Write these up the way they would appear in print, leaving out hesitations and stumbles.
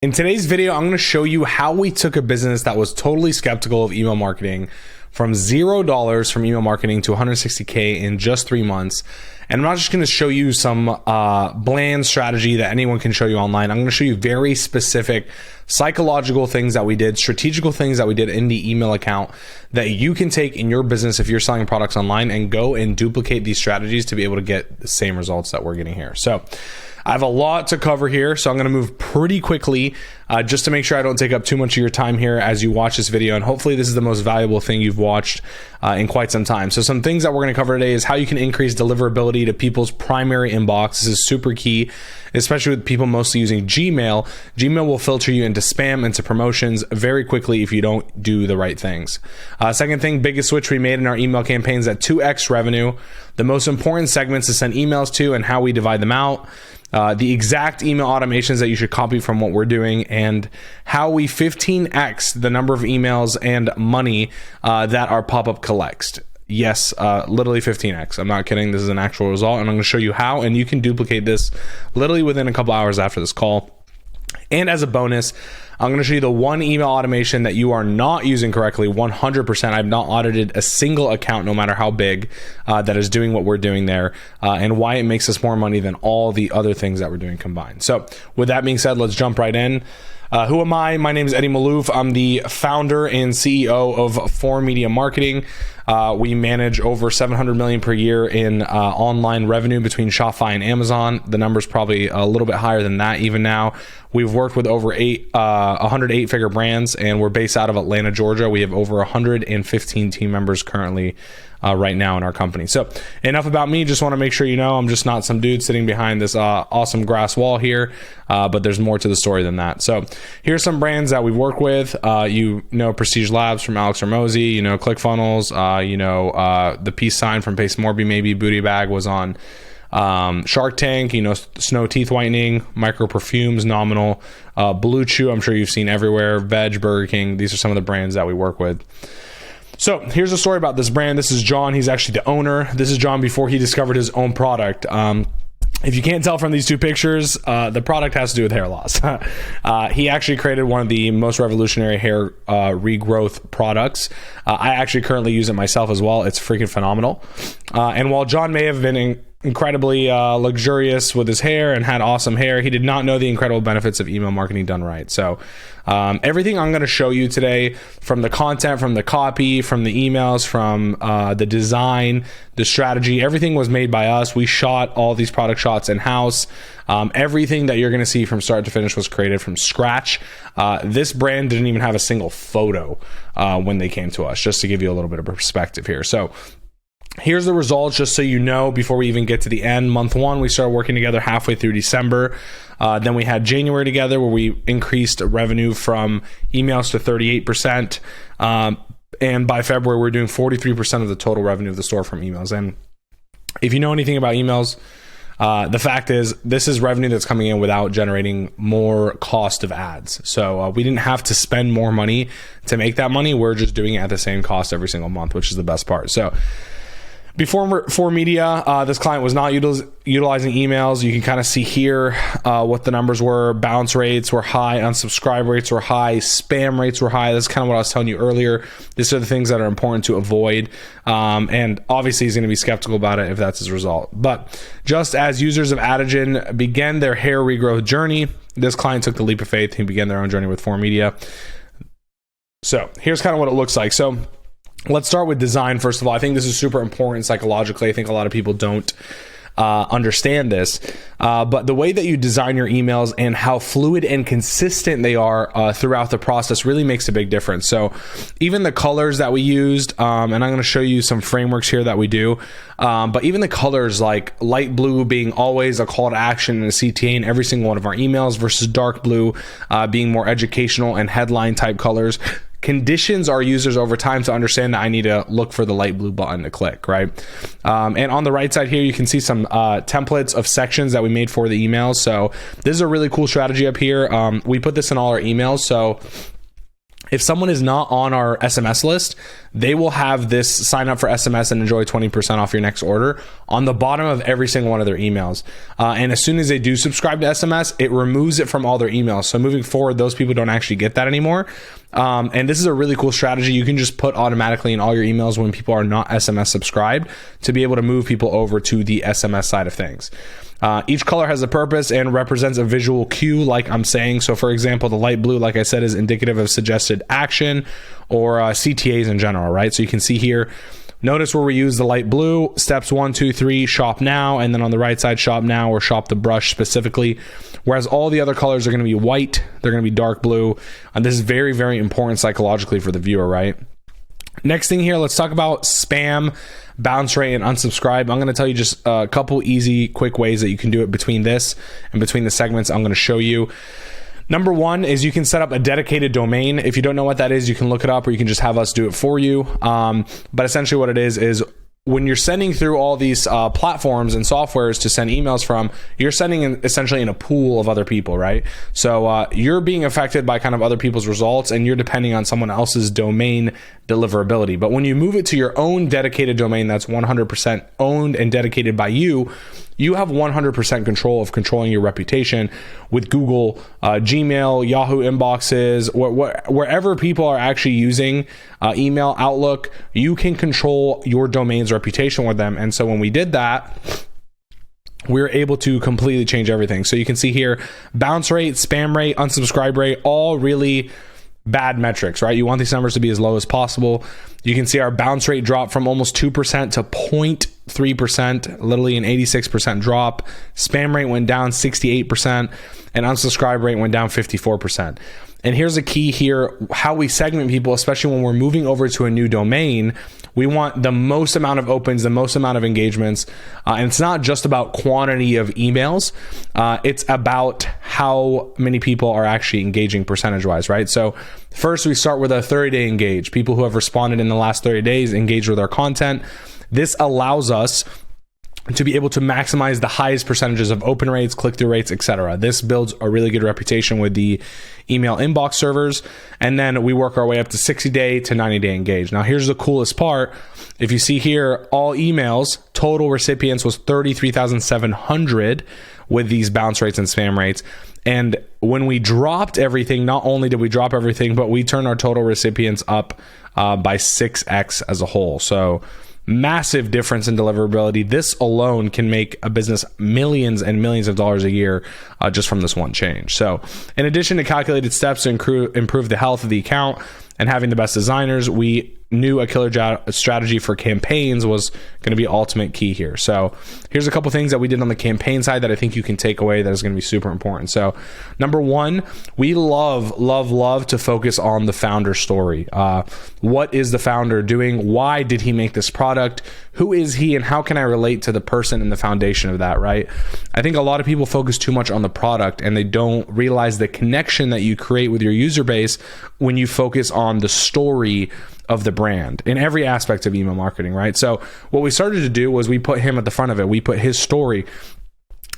In today's video, I'm going to show you how we took a business that was totally skeptical of email marketing from $0 from email marketing to 160K in just 3 months. And I'm not just going to show you some bland strategy that anyone can show you online. I'm going to show you very specific psychological things that we did, strategical things that we did in the email account that you can take in your business if you're selling products online and go and duplicate these strategies to be able to get the same results that we're getting here. So I have a lot to cover here, so I'm going to move pretty quickly just to make sure I don't take up too much of your time here as you watch this video. And hopefully this is the most valuable thing you've watched in quite some time. So some things that we're going to cover today is how you can increase deliverability to people's primary inbox. This is super key, especially with people mostly using Gmail. Gmail will filter you into spam, into promotions very quickly if you don't do the right things. Second thing, biggest switch we made in our email campaigns at 2x revenue. The most important segments to send emails to and how we divide them out. The exact email automations that you should copy from what we're doing, and how we 15x the number of emails and money that our pop-up collects. Yes, literally 15x. I'm not kidding. This is an actual result, and I'm going to show you how, and you can duplicate this literally within a couple hours after this call. And as a bonus, I'm going to show you the one email automation that you are not using correctly 100%. I've not audited a single account, no matter how big, that is doing what we're doing there, and why it makes us more money than all the other things that we're doing combined. So with that being said, let's jump right in. Who am I? My name is Eddie Maalouf. I'm the founder and CEO of 4 Media Marketing. We manage over $700 million per year in online revenue between Shopify and Amazon. The number's probably a little bit higher than that even now. We've worked with over 100 8-figure brands, and we're based out of Atlanta, Georgia. We have over 115 team members currently right now in our company. So enough about me. Just want to make sure you know I'm just not some dude sitting behind this awesome grass wall here, but there's more to the story than that. So here's some brands that we've worked with. Prestige Labs from Alex Hormozi, ClickFunnels, the peace sign from Pace Morby, maybe Booty Bag was on Shark Tank, Snow Teeth Whitening, Micro Perfumes, Nominal, Blue Chew, I'm sure you've seen everywhere, Veg, Burger King. These are some of the brands that we work with. So here's a story about this brand. This is John. He's actually the owner. This is John before he discovered his own product. If you can't tell from these two pictures, the product has to do with hair loss. He actually created one of the most revolutionary hair regrowth products. I actually currently use it myself as well. It's freaking phenomenal. And while John may have been incredibly luxurious with his hair and had awesome hair, he did not know the incredible benefits of email marketing done right. So everything I'm going to show you today, from the content, from the copy, from the emails, from the design, the strategy, everything was made by us. We shot all these product shots in-house. Everything that you're going to see from start to finish was created from scratch. This brand didn't even have a single photo when they came to us, just to give you a little bit of perspective here. So here's the results, just so you know, before we even get to the end. Month 1, we started working together halfway through December. Then we had January together, where we increased revenue from emails to 38%. And by February, we're doing 43% of the total revenue of the store from emails. And if you know anything about emails, the fact is, this is revenue that's coming in without generating more cost of ads. So we didn't have to spend more money to make that money. We're just doing it at the same cost every single month, which is the best part. So before 4 Media, this client was not utilizing emails. You can kind of see here what the numbers were. Bounce rates were high, unsubscribe rates were high, spam rates were high. That's kind of what I was telling you earlier. These are the things that are important to avoid. And obviously he's going to be skeptical about it if that's his result. But just as users of Adagen began their hair regrowth journey, this client took the leap of faith and began their own journey with 4 Media. So here's kind of what it looks like. So let's start with design. First of all, I think this is super important psychologically. I think a lot of people don't understand this, but the way that you design your emails and how fluid and consistent they are throughout the process really makes a big difference. So even the colors that we used, and I'm going to show you some frameworks here that we do, but even the colors, like light blue being always a call to action and a CTA in every single one of our emails, versus dark blue being more educational and headline type colors, conditions our users over time to understand that I need to look for the light blue button to click, right? And on the right side here, you can see some templates of sections that we made for the emails. So this is a really cool strategy up here. We put this in all our emails. So If someone is not on our SMS list, they will have this sign up for SMS and enjoy 20% off your next order on the bottom of every single one of their emails. And as soon as they do subscribe to SMS, it removes it from all their emails. So moving forward, those people don't actually get that anymore. And this is a really cool strategy. You can just put automatically in all your emails when people are not SMS subscribed to be able to move people over to the SMS side of things. Each color has a purpose and represents a visual cue, like I'm saying. So for example, the light blue, like I said, is indicative of suggested action or CTAs in general, right? So you can see here, notice where we use the light blue, steps 1, 2, 3, shop now, and then on the right side, shop now or shop the brush specifically. Whereas all the other colors are going to be white, they're going to be dark blue. And this is very, very important psychologically for the viewer, right? Next thing here, let's talk about spam, bounce rate, and unsubscribe. I'm going to tell you just a couple easy, quick ways that you can do it between this and between the segments I'm going to show you. Number one is you can set up a dedicated domain. If you don't know what that is, you can look it up or you can just have us do it for you. But essentially what it is when you're sending through all these platforms and softwares to send emails from, you're sending essentially in a pool of other people, right? So you're being affected by kind of other people's results and you're depending on someone else's domain deliverability. But when you move it to your own dedicated domain that's 100% owned and dedicated by you, you have 100% control of controlling your reputation with Google, Gmail, Yahoo inboxes, wherever people are actually using email, Outlook, you can control your domain's reputation with them. And so when we did that, we're able to completely change everything. So you can see here, bounce rate, spam rate, unsubscribe rate, all really bad metrics, right? You want these numbers to be as low as possible. You can see our bounce rate dropped from almost 2% to 0.3%, literally an 86% drop. Spam rate went down 68%, and unsubscribe rate went down 54%. And here's a key here, how we segment people, especially when we're moving over to a new domain. We want the most amount of opens, the most amount of engagements. And it's not just about quantity of emails. It's about how many people are actually engaging percentage-wise, right? So first we start with a 30-day engage. People who have responded in the last 30 days engage with our content. This allows us to be able to maximize the highest percentages of open rates, click-through rates, etc. This builds a really good reputation with the email inbox servers. And then we work our way up to 60-day to 90-day engage. Now, here's the coolest part. If you see here, all emails, total recipients was 33,700 with these bounce rates and spam rates. And when we dropped everything, not only did we drop everything, but we turned our total recipients up by 6x as a whole. So massive difference in deliverability. This alone can make a business millions and millions of dollars a year just from this one change. So in addition to calculated steps to improve the health of the account and having the best designers, we knew a killer strategy for campaigns was going to be ultimate key here. So here's a couple things that we did on the campaign side that I think you can take away that is going to be super important. So number one, we love to focus on the founder story. What is the founder doing? Why did he make this product? Who is he and how can I relate to the person and the foundation of that, right? I think a lot of people focus too much on the product and they don't realize the connection that you create with your user base when you focus on the story of the brand in every aspect of email marketing, right? So what we started to do was we put him at the front of it. We put his story.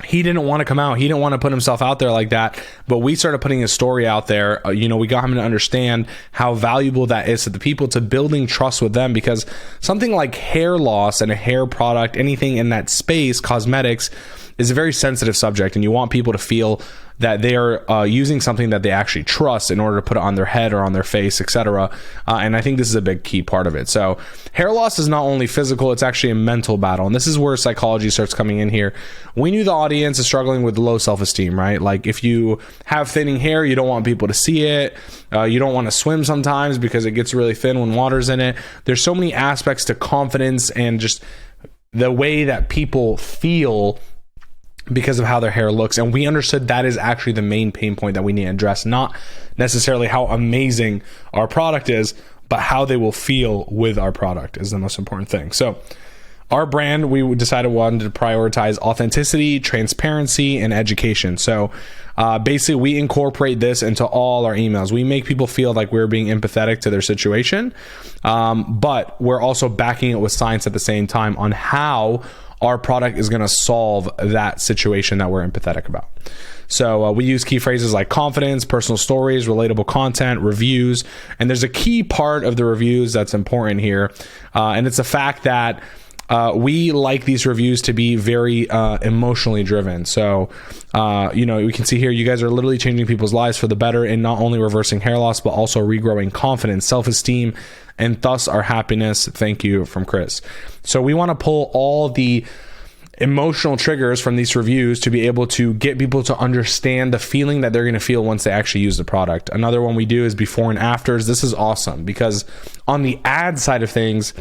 He didn't want to come out. He didn't want to put himself out there like that, but we started putting his story out there. We got him to understand how valuable that is to the people, to building trust with them, because something like hair loss and a hair product, anything in that space, cosmetics, is a very sensitive subject, and you want people to feel that they are using something that they actually trust in order to put it on their head or on their face, etc. And I think this is a big key part of it. So hair loss is not only physical, it's actually a mental battle. And this is where psychology starts coming in here. We knew the audience is struggling with low self-esteem, right? Like if you have thinning hair, you don't want people to see it. You don't want to swim sometimes because it gets really thin when water's in it. There's so many aspects to confidence and just the way that people feel because of how their hair looks. And we understood that is actually the main pain point that we need to address, not necessarily how amazing our product is, but how they will feel with our product is the most important thing. So our brand, we decided we wanted to prioritize authenticity, transparency, and education. So basically we incorporate this into all our emails. We make people feel like we're being empathetic to their situation, but we're also backing it with science at the same time on how our product is going to solve that situation that we're empathetic about. So we use key phrases like confidence, personal stories, relatable content, reviews. And there's a key part of the reviews that's important here. And it's the fact that we like these reviews to be very emotionally driven. So, we can see here, you guys are literally changing people's lives for the better in not only reversing hair loss, but also regrowing confidence, self-esteem, and thus our happiness. Thank you, from Chris. So we want to pull all the emotional triggers from these reviews to be able to get people to understand the feeling that they're going to feel once they actually use the product. Another one we do is before and afters. This is awesome because on the ad side of things,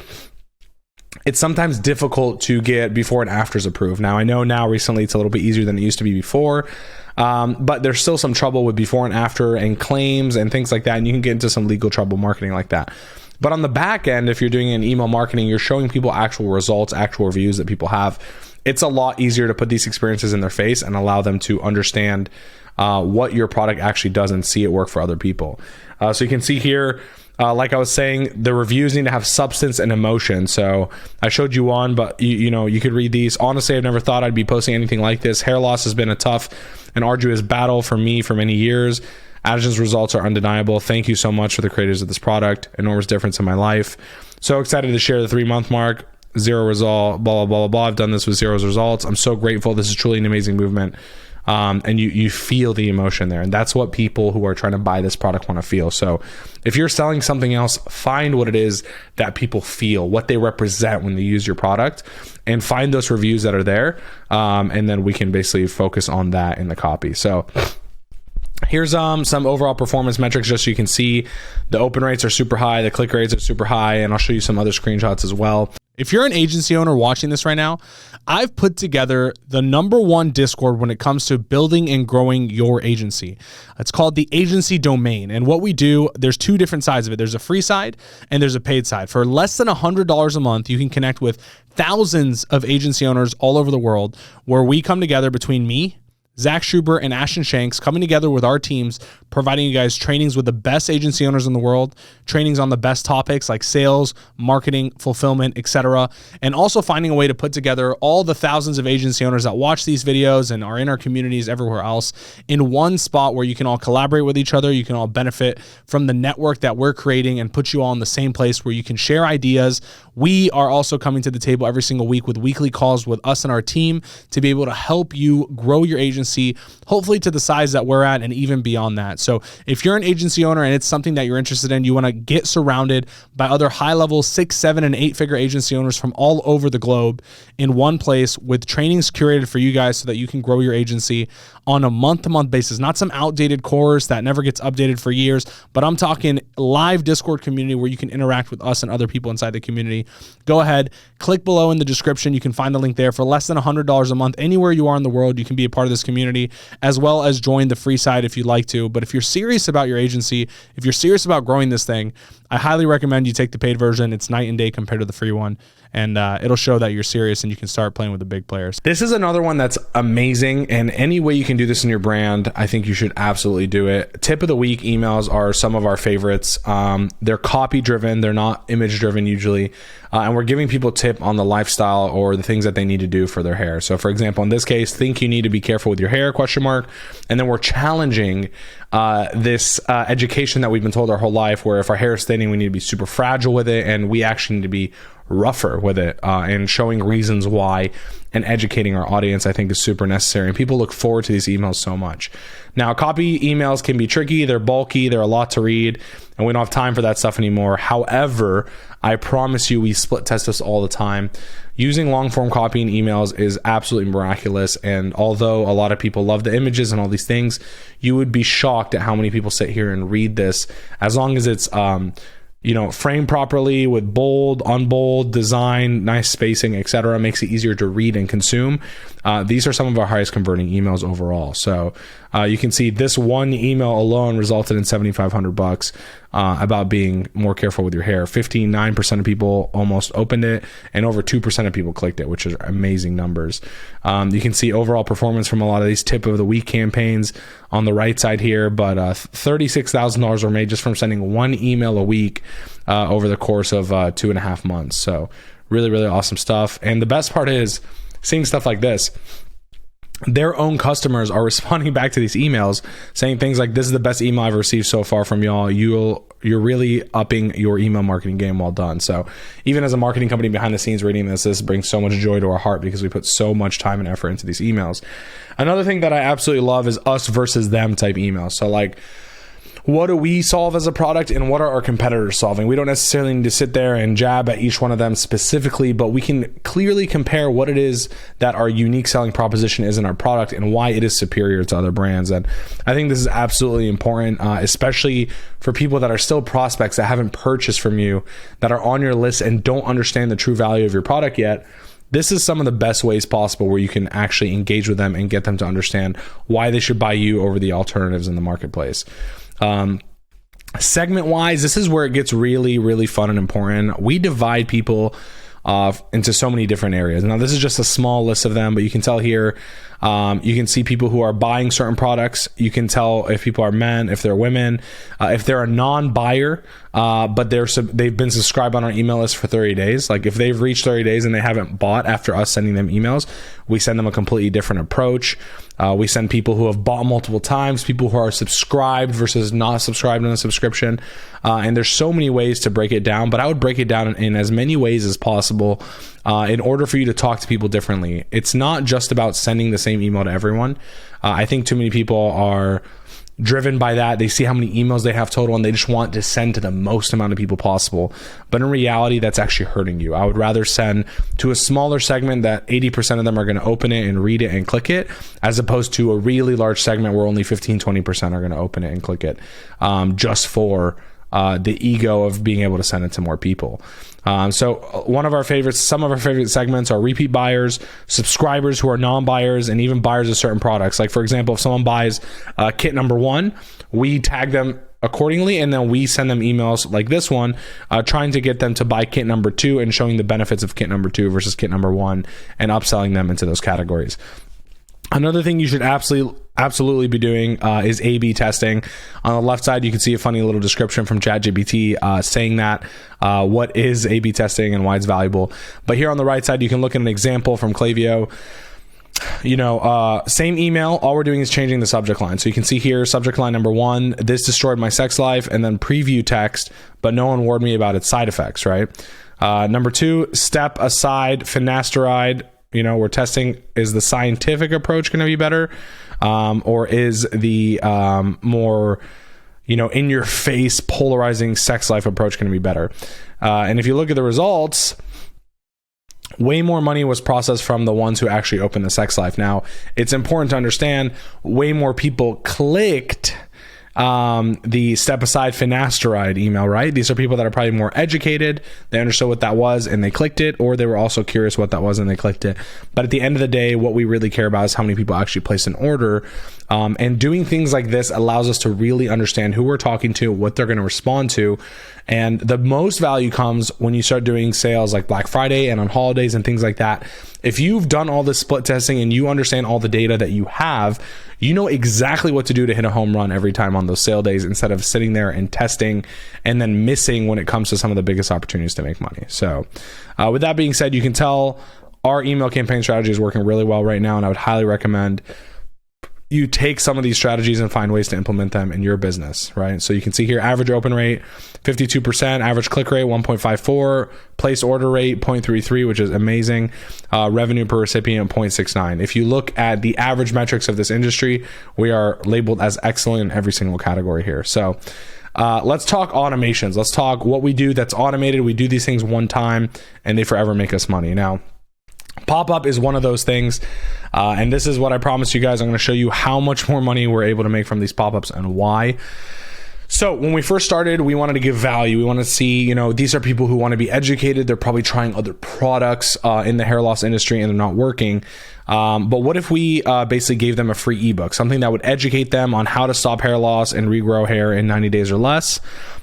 it's sometimes difficult to get before and afters approved. Now, I know now recently it's a little bit easier than it used to be before, but there's still some trouble with before and after and claims and things like that, and you can get into some legal trouble marketing like that. But on the back end, if you're doing an email marketing, you're showing people actual results, actual reviews that people have. It's a lot easier to put these experiences in their face and allow them to understand what your product actually does and see it work for other people. So you can see here, like I was saying, the reviews need to have substance and emotion. So I showed you one, but you could read these. Honestly, I've never thought I'd be posting anything like this. Hair loss has been a tough and arduous battle for me for many years. Addison's results are undeniable. Thank you so much for the creators of this product. Enormous difference in my life. So excited to share the 3-month mark. 0 result, blah, blah, blah, blah. I've done this with 0 results. I'm so grateful. This is truly an amazing movement. And you feel the emotion there. And that's what people who are trying to buy this product want to feel. So if you're selling something else, find what it is that people feel, what they represent when they use your product, and find those reviews that are there. And then we can basically focus on that in the copy. So here's some overall performance metrics just so you can see the open rates are super high, the click rates are super high, and I'll show you some other screenshots as well. If you're an agency owner watching this right now, I've put together the #1 Discord when it comes to building and growing your agency. It's called the Agency Domain. And what we do, there's 2 different sides of it. There's a free side and there's a paid side. For less than $100 a month, you can connect with thousands of agency owners all over the world, where we come together between me, Zach Schubert, and Ashton Shanks, coming together with our teams, providing you guys trainings with the best agency owners in the world, trainings on the best topics like sales, marketing, fulfillment, etc. And also finding a way to put together all the thousands of agency owners that watch these videos and are in our communities everywhere else in one spot where you can all collaborate with each other. You can all benefit from the network that we're creating and put you all in the same place where you can share ideas. We are also coming to the table every single week with weekly calls with us and our team to be able to help you grow your agency, hopefully to the size that we're at and even beyond that. So if you're an agency owner and it's something that you're interested in, you want to get surrounded by other high-level 6, 7, and 8-figure agency owners from all over the globe in one place with trainings curated for you guys so that you can grow your agency on a month-to-month basis. Not some outdated course that never gets updated for years, but I'm talking live Discord community where you can interact with us and other people inside the community. Go ahead, click below in the description. You can find the link there. For less than $100 a month, anywhere you are in the world, you can be a part of this community, as well as join the free side if you'd like to. But if you're serious about your agency, if you're serious about growing this thing, I highly recommend you take the paid version. It's night and day compared to the free one. And it'll show that you're serious and you can start playing with the big players. This is another one that's amazing. And any way you can do this in your brand, I think you should absolutely do it. Tip of the week emails are some of our favorites. They're copy driven. They're not image driven usually. And we're giving people a tip on the lifestyle or the things that they need to do for their hair. So for example, in this case, think you need to be careful with your hair, ? And then we're challenging this education that we've been told our whole life, where if our hair is thinning, we need to be super fragile with it. And we actually need to be rougher with it, and showing reasons why and educating our audience, I think, is super necessary. And people look forward to these emails so much. Now, copy emails can be tricky. They're bulky. They're a lot to read, and we don't have time for that stuff anymore. However, I promise you, we split test this all the time. Using long form copy in emails is absolutely miraculous. And although a lot of people love the images and all these things, you would be shocked at how many people sit here and read this, as long as it's framed properly with bold, unbold, design, nice spacing, etc. Makes it easier to read and consume. These are some of our highest converting emails overall. So you can see this one email alone resulted in $7,500 about being more careful with your hair. 59% of people almost opened it, and over 2% of people clicked it, which is amazing numbers. You can see overall performance from a lot of these tip of the week campaigns on the right side here, but $36,000 were made just from sending one email a week over the course of 2.5 months. So really, really awesome stuff. And the best part is, seeing stuff like this. Their own customers are responding back to these emails saying things like, this is the best email I've received so far from y'all. You're really upping your email marketing game. Well done. So even as a marketing company behind the scenes reading this brings so much joy to our heart because we put so much time and effort into these emails. Another thing that I absolutely love is us versus them type emails. So like, what do we solve as a product and what are our competitors solving? We don't necessarily need to sit there and jab at each one of them specifically, but we can clearly compare what it is that our unique selling proposition is in our product and why it is superior to other brands. And I think this is absolutely important, especially for people that are still prospects that haven't purchased from you, that are on your list and don't understand the true value of your product yet. This is some of the best ways possible where you can actually engage with them and get them to understand why they should buy you over the alternatives in the marketplace. Segment wise, this is where it gets really, really fun and important. We divide people into so many different areas. Now, this is just a small list of them, but you can tell here, you can see people who are buying certain products. You can tell if people are men, if they're women, if they're a non-buyer, but they've been subscribed on our email list for 30 days. Like if they've reached 30 days and they haven't bought after us sending them emails, we send them a completely different approach. We send people who have bought multiple times, people who are subscribed versus not subscribed in a subscription. And there's so many ways to break it down, but I would break it down in as many ways as possible in order for you to talk to people differently. It's not just about sending the same email to everyone. I think too many people are driven by that. They see how many emails they have total and they just want to send to the most amount of people possible. But in reality, that's actually hurting you. I would rather send to a smaller segment that 80% of them are going to open it and read it and click it, as opposed to a really large segment where only 15-20% are going to open it and click it, just for the ego of being able to send it to more people. So some of our favorite segments are repeat buyers, subscribers who are non-buyers, and even buyers of certain products. Like for example, if someone buys kit number 1, we tag them accordingly, and then we send them emails like this one, trying to get them to buy kit number 2 and showing the benefits of kit number 2 versus kit number 1 and upselling them into those categories. Another thing you should absolutely be doing is A/B testing. On the left side, you can see a funny little description from ChatGPT saying that what is A/B testing and why it's valuable. But here on the right side, you can look at an example from Klaviyo. Same email. All we're doing is changing the subject line. So you can see here, subject line number 1, this destroyed my sex life, and then preview text, but no one warned me about its side effects, right? Number 2, step aside finasteride. We're testing, is the scientific approach going to be better? Or is the more, in your face, polarizing sex life approach going to be better? And if you look at the results, way more money was processed from the ones who actually opened the sex life. Now, it's important to understand way more people clicked the step aside finasteride email, right? These are people that are probably more educated. They understood what that was and they clicked it, or they were also curious what that was and they clicked it. But at the end of the day, what we really care about is how many people actually place an order. And doing things like this allows us to really understand who we're talking to, what they're going to respond to. And the most value comes when you start doing sales like Black Friday and on holidays and things like that. If you've done all this split testing and you understand all the data that you have, you know exactly what to do to hit a home run every time on those sale days, instead of sitting there and testing and then missing when it comes to some of the biggest opportunities to make money. So with that being said, you can tell our email campaign strategy is working really well right now, and I would highly recommend you take some of these strategies and find ways to implement them in your business, right? So you can see here, average open rate, 52%, average click rate, 1.54, place order rate, 0.33, which is amazing. Revenue per recipient, 0.69. If you look at the average metrics of this industry, we are labeled as excellent in every single category here. So let's talk automations. Let's talk what we do that's automated. We do these things one time and they forever make us money. Now, pop-up is one of those things. And this is what I promised you guys. I'm going to show you how much more money we're able to make from these pop-ups and why. So when we first started, we wanted to give value. We wanted to see, these are people who want to be educated. They're probably trying other products in the hair loss industry and they're not working. But what if we basically gave them a free ebook, something that would educate them on how to stop hair loss and regrow hair in 90 days or less?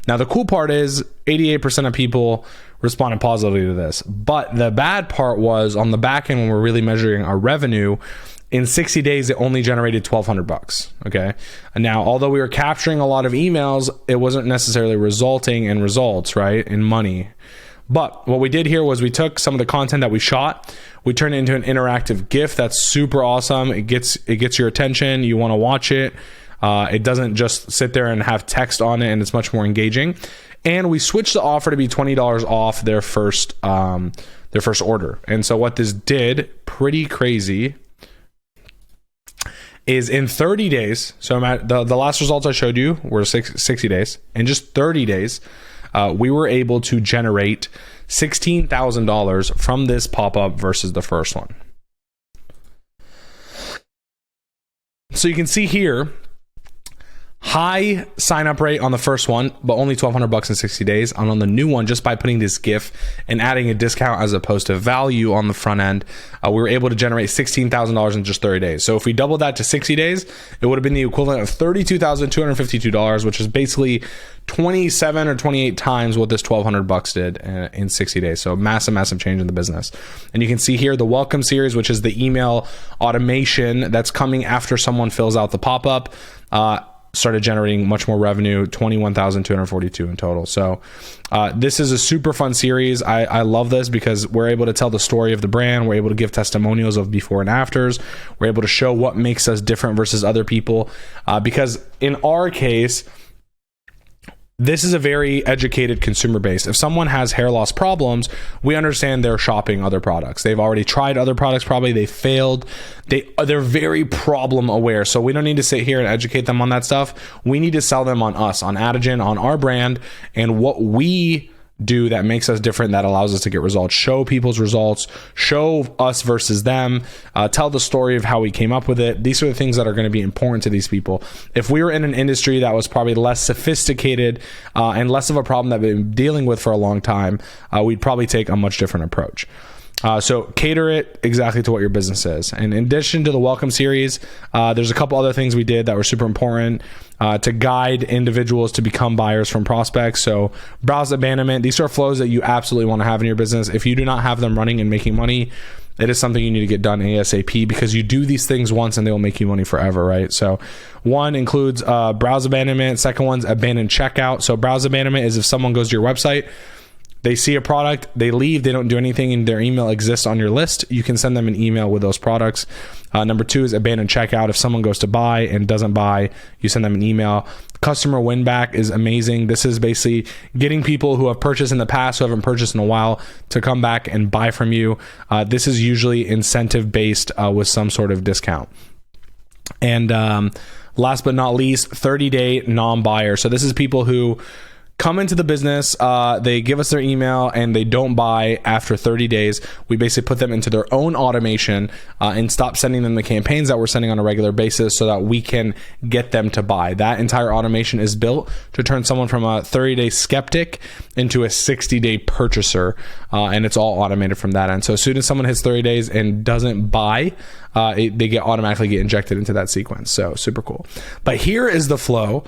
Now, the cool part is 88% of people responded positively to this. But the bad part was on the back end, when we're really measuring our revenue, in 60 days, it only generated $1,200. Okay. And now, although we were capturing a lot of emails, it wasn't necessarily resulting in results, right? In money. But what we did here was we took some of the content that we shot, we turned it into an interactive GIF that's super awesome. It gets your attention. You want to watch it. It doesn't just sit there and have text on it, and it's much more engaging. And we switched the offer to be $20 off their first order. And so what this did, pretty crazy, is in 30 days, so the last results I showed you were 60 days. In just 30 days, we were able to generate $16,000 from this pop-up versus the first one. So you can see here, high sign up rate on the first one, but only $1,200 in 60 days. And on the new one, just by putting this GIF and adding a discount as opposed to value on the front end, we were able to generate $16,000 in just 30 days. So if we doubled that to 60 days, it would have been the equivalent of $32,252, which is basically 27 or 28 times what this $1,200 did in 60 days. So massive change in the business. And you can see here the welcome series, which is the email automation that's coming after someone fills out the pop-up, started generating much more revenue, $21,242 in total. So this is a super fun series. I love this because we're able to tell the story of the brand. We're able to give testimonials of before and afters. We're able to show what makes us different versus other people. Because in our case, this is a very educated consumer base. If someone has hair loss problems, we understand they're shopping other products. They've already tried other products, probably they failed. They're very problem aware. So we don't need to sit here and educate them on that stuff. We need to sell them on us, on Adagen, on our brand, and what we do that makes us different, that allows us to get results, show people's results, show us versus them, tell the story of how we came up with it. These are the things that are going to be important to these people. If we were in an industry that was probably less sophisticated and less of a problem that we've been dealing with for a long time, we'd probably take a much different approach. So cater it exactly to what your business is. And in addition to the welcome series, there's a couple other things we did that were super important to guide individuals to become buyers from prospects. So browse abandonment. These are flows that you absolutely want to have in your business. If you do not have them running and making money, it is something you need to get done ASAP, because you do these things once and they will make you money forever, right? So one includes browse abandonment. Second one's abandoned checkout. So browse abandonment is if someone goes to your website, they see a product, they leave, they don't do anything, and their email exists on your list, you can send them an email with those products. Number two is abandoned checkout. If someone goes to buy and doesn't buy, you send them an email. Customer win back is amazing. This is basically getting people who have purchased in the past, who haven't purchased in a while, to come back and buy from you. This is usually incentive based with some sort of discount. And last but not least, 30-day non-buyer. So this is people who come into the business, they give us their email and they don't buy after 30 days. We basically put them into their own automation and stop sending them the campaigns that we're sending on a regular basis so that we can get them to buy. That entire automation is built to turn someone from a 30-day skeptic into a 60-day purchaser, and it's all automated from that end. So as soon as someone hits 30 days and doesn't buy, they automatically get injected into that sequence. So super cool. But here is the flow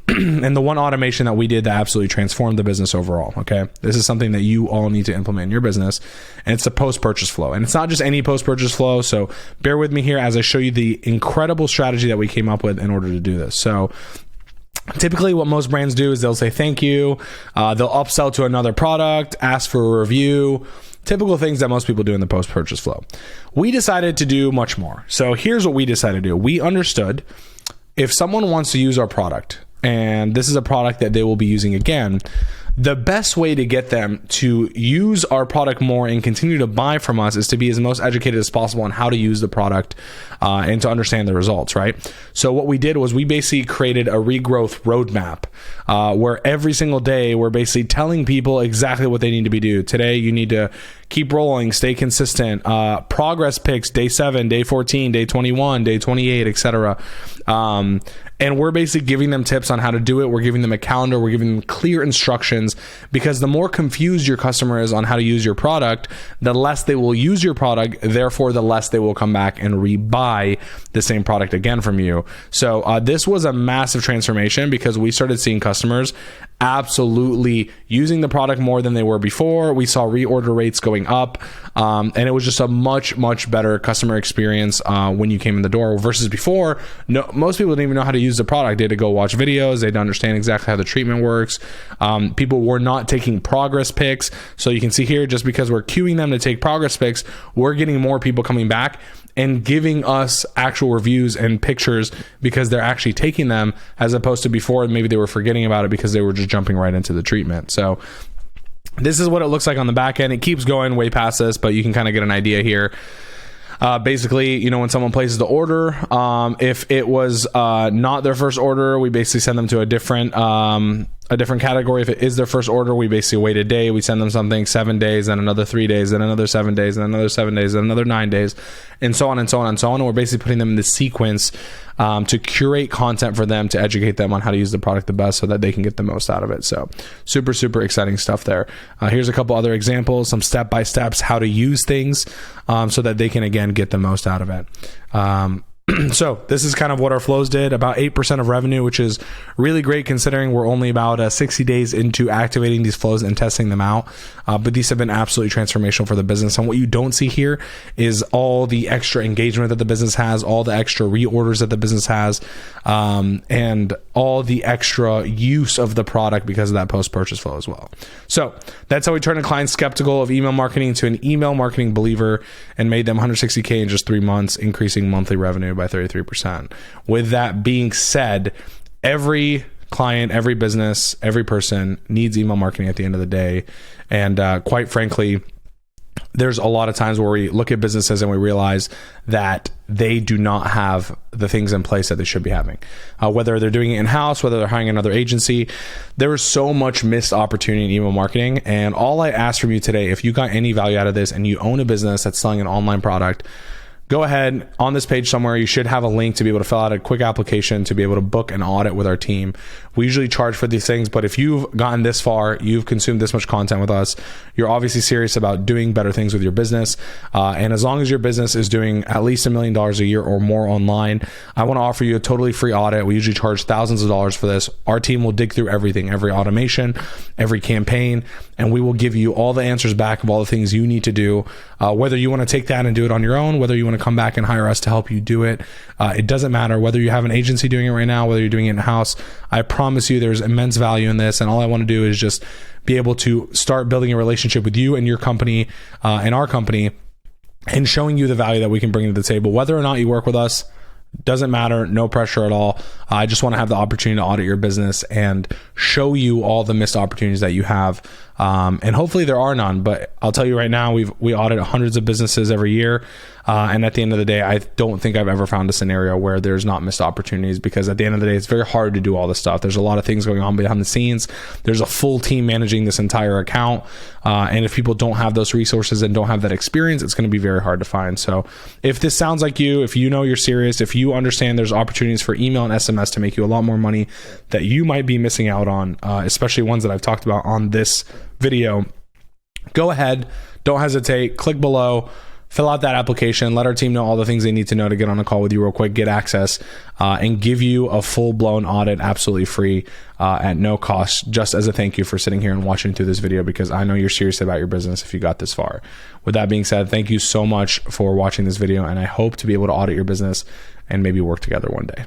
and the one automation that we did that absolutely transformed the business overall. Okay. This is something that you all need to implement in your business, and it's the post-purchase flow. And it's not just any post-purchase flow. So bear with me here as I show you the incredible strategy that we came up with in order to do this. So typically what most brands do is they'll say thank you, they'll upsell to another product, ask for a review, typical things that most people do in the post-purchase flow. We decided to do much more. So here's what we decided to do. We understood if someone wants to use our product, and this is a product that they will be using again, the best way to get them to use our product more and continue to buy from us is to be as most educated as possible on how to use the product and to understand the results, right? So what we did was we basically created a regrowth roadmap where every single day we're basically telling people exactly what they need to be doing. Today, you need to keep rolling, stay consistent, progress picks, day 7, day 14, day 21, day 28, etc. And we're basically giving them tips on how to do it. We're giving them a calendar. We're giving them clear instructions, because the more confused your customer is on how to use your product, the less they will use your product. Therefore, the less they will come back and rebuy the same product again from you. So this was a massive transformation, because we started seeing customers absolutely using the product more than they were before. We saw reorder rates going up, and it was just a much better customer experience when you came in the door versus before. No, most people didn't even know how to use the product. They had to go watch videos. They didn't understand exactly how the treatment works. People were not taking progress pics. So you can see here, just because we're queuing them to take progress pics, we're getting more people coming back and giving us actual reviews and pictures because they're actually taking them, as opposed to before maybe they were forgetting about it because they were just jumping right into the treatment. So this is what it looks like on the back end. It keeps going way past this, but you can kind of get an idea here. Basically, when someone places the order, if it was not their first order, we basically send them to a different category. If it is their first order, we basically wait a day. We send them something 7 days, then another 3 days, then another 7 days, then another 7 days, then another 9 days, and so on and so on and so on. And we're basically putting them in the sequence to curate content for them, to educate them on how to use the product the best so that they can get the most out of it. So super exciting stuff there. Here's a couple other examples, some step-by-steps, how to use things so that they can, again, get the most out of it. So this is kind of what our flows did, about 8% of revenue, which is really great considering we're only about 60 days into activating these flows and testing them out. But these have been absolutely transformational for the business. And what you don't see here is all the extra engagement that the business has, all the extra reorders that the business has, and all the extra use of the product because of that post-purchase flow as well. So that's how we turned a client skeptical of email marketing to an email marketing believer and made them $160K in just 3 months, increasing monthly revenue by 33%. With that being said, every client, every business, every person needs email marketing at the end of the day. And quite frankly, there's a lot of times where we look at businesses and we realize that they do not have the things in place that they should be having. Whether they're doing it in-house, whether they're hiring another agency, there is so much missed opportunity in email marketing. And all I ask from you today, if you got any value out of this and you own a business that's selling an online product, go ahead, on this page somewhere, you should have a link to be able to fill out a quick application to be able to book an audit with our team. We usually charge for these things, but if you've gotten this far, you've consumed this much content with us, you're obviously serious about doing better things with your business. And as long as your business is doing at least $1 million a year or more online, I want to offer you a totally free audit. We usually charge thousands of dollars for this. Our team will dig through everything, every automation, every campaign, and we will give you all the answers back of all the things you need to do. Whether you want to take that and do it on your own, whether you want to come back and hire us to help you do it. It doesn't matter whether you have an agency doing it right now, whether you're doing it in-house. I promise you there's immense value in this. And all I want to do is just be able to start building a relationship with you and your company and our company, and showing you the value that we can bring to the table. Whether or not you work with us, doesn't matter, no pressure at all. I just want to have the opportunity to audit your business and show you all the missed opportunities that you have. And hopefully there are none, but I'll tell you right now, we audit hundreds of businesses every year. And at the end of the day, I don't think I've ever found a scenario where there's not missed opportunities, because at the end of the day, it's very hard to do all this stuff. There's a lot of things going on behind the scenes. There's a full team managing this entire account. And if people don't have those resources and don't have that experience, it's going to be very hard to find. So if this sounds like you, if you know you're serious, if you understand there's opportunities for email and SMS to make you a lot more money that you might be missing out on, especially ones that I've talked about on this video, go ahead, don't hesitate, click below, fill out that application, let our team know all the things they need to know to get on a call with you real quick, get access, and give you a full-blown audit absolutely free at no cost, just as a thank you for sitting here and watching through this video, because I know you're serious about your business if you got this far. With that being said, thank you so much for watching this video, and I hope to be able to audit your business and maybe work together one day.